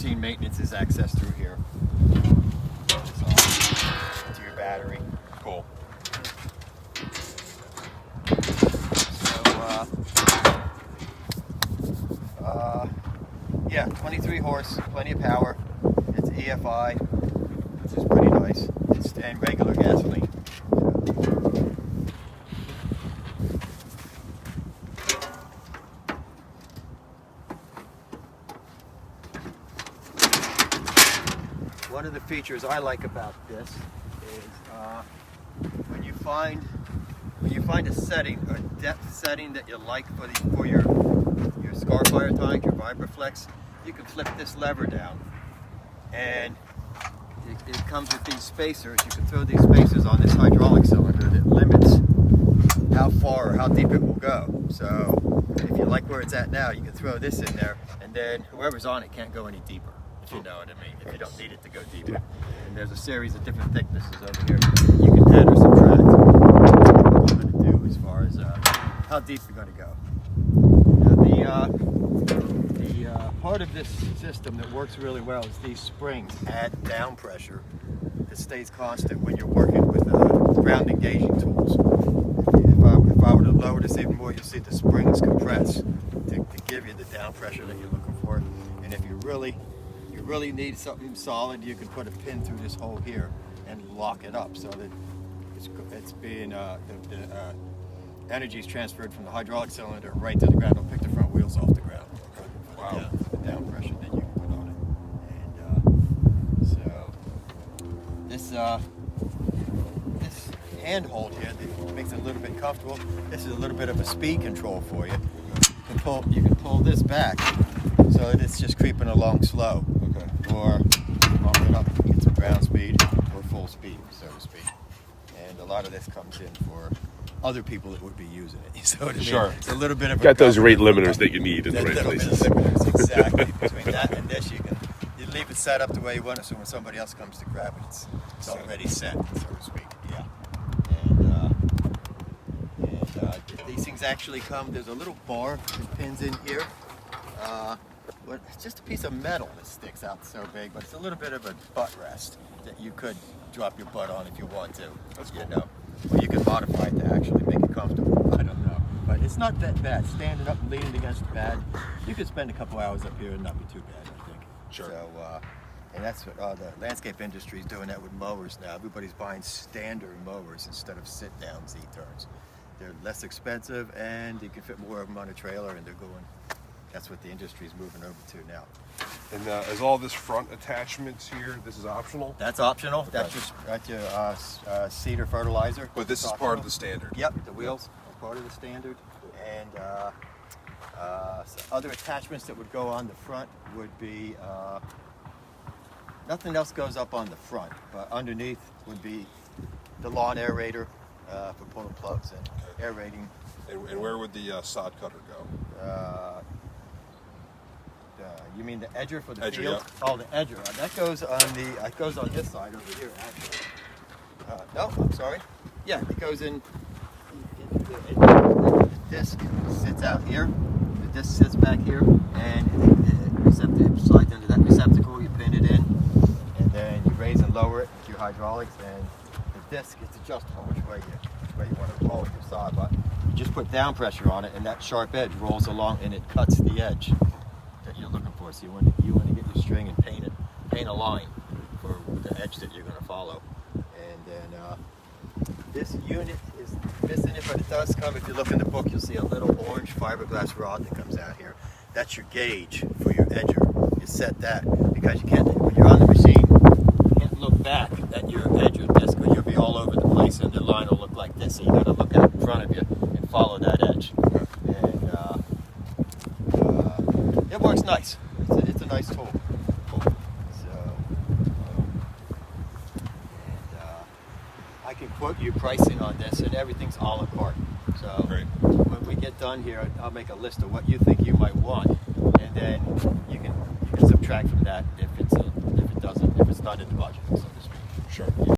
routine maintenance is accessed through here. So, to your battery. Cool. So, yeah, 23 horse, plenty of power. It's EFI, which is pretty nice. It's and regular gasoline. One of the features I like about this is when you find a setting, a depth setting that you like for your scar fire tonic, your Vibraflex, you can flip this lever down, and it comes with these spacers. You can throw these spacers on this hydraulic cylinder that limits how far or how deep it will go. So if you like where it's at now, you can throw this in there, and then whoever's on it can't go any deeper, if you know what I mean, if you don't need it to go deeper. And there's a series of different thicknesses over here. You can add or subtract what you're going to do as far as how deep you're going to go. Now the part of this system that works really well is these springs add down pressure that stays constant when you're working with ground engaging tools. If I were to lower this even more, you'll see the springs compress to give you the down pressure that you're looking for. And if you really need something solid, you can put a pin through this hole here and lock it up so that it's being the energy is transferred from the hydraulic cylinder right to the ground. It'll pick the front wheels off the ground. Wow. The down pressure that you can put on it. And so this handhold here that makes it a little bit comfortable. This is a little bit of a speed control for you. You can pull this back so that it's just creeping along slow. Okay. Or bump it up, get some ground speed or full speed, so to speak. And a lot of this comes in for other people that would be using it. So I mean, sure. It's a little bit of Got those rate limiters that you need in the right places. Exactly. Between that and this, you leave it set up the way you want it, so when somebody else comes to grab it, it's already set, so to speak. Yeah. And these things actually come. There's a little bar that pins in here. But it's just a piece of metal that sticks out so big, but it's a little bit of a butt rest that you could drop your butt on if you want to. That's cool. You know, or you can modify it to actually make it comfortable. I don't know, but it's not that bad. Standing up and leaning against the bed, you could spend a couple hours up here and not be too bad, I think. Sure. So, and that's what the landscape industry is doing that with mowers now. Everybody's buying standard mowers instead of sit-down Z-turns. They're less expensive, and you can fit more of them on a trailer, and they're going. That's what the industry is moving over to now. And is all this front attachments here, this is optional? That's optional. Okay. That's your cedar fertilizer. But this is part of the standard? Yep, the wheels are part of the standard. And so other attachments that would go on the front would be, nothing else goes up on the front, but underneath would be the lawn aerator for pulling plugs and aerating. And where would the sod cutter go? You mean the edger for the edger, field? Yeah. Oh, the edger. That goes on this side over here, actually. No, I'm sorry. Yeah, it goes in. The disc sits out here. The disc sits back here, and it slides into that receptacle. You pin it in, and then you raise and lower it with your hydraulics. And the disc is adjustable which way you want to roll your sod. But you just put down pressure on it, and that sharp edge rolls along, and it cuts the edge that you're looking for. So you want to get your string and paint a line for the edge that you're going to follow. And then this unit is missing it, but it does come. If you look in the book, you'll see a little orange fiberglass rod that comes out here. That's your gauge for your edger. You set that because you can't, when you're on the machine, you can't look back at your edger disc, or you'll be all over the place, and the line will look like this. So you got to look out in front of you and follow that edge. And it works nice. It's a nice tool. So, I can quote you pricing on this, and everything's a la carte. So Great. when we get done here, I'll make a list of what you think you might want, and then you can subtract from that if it's not in the budget, so to speak. Sure.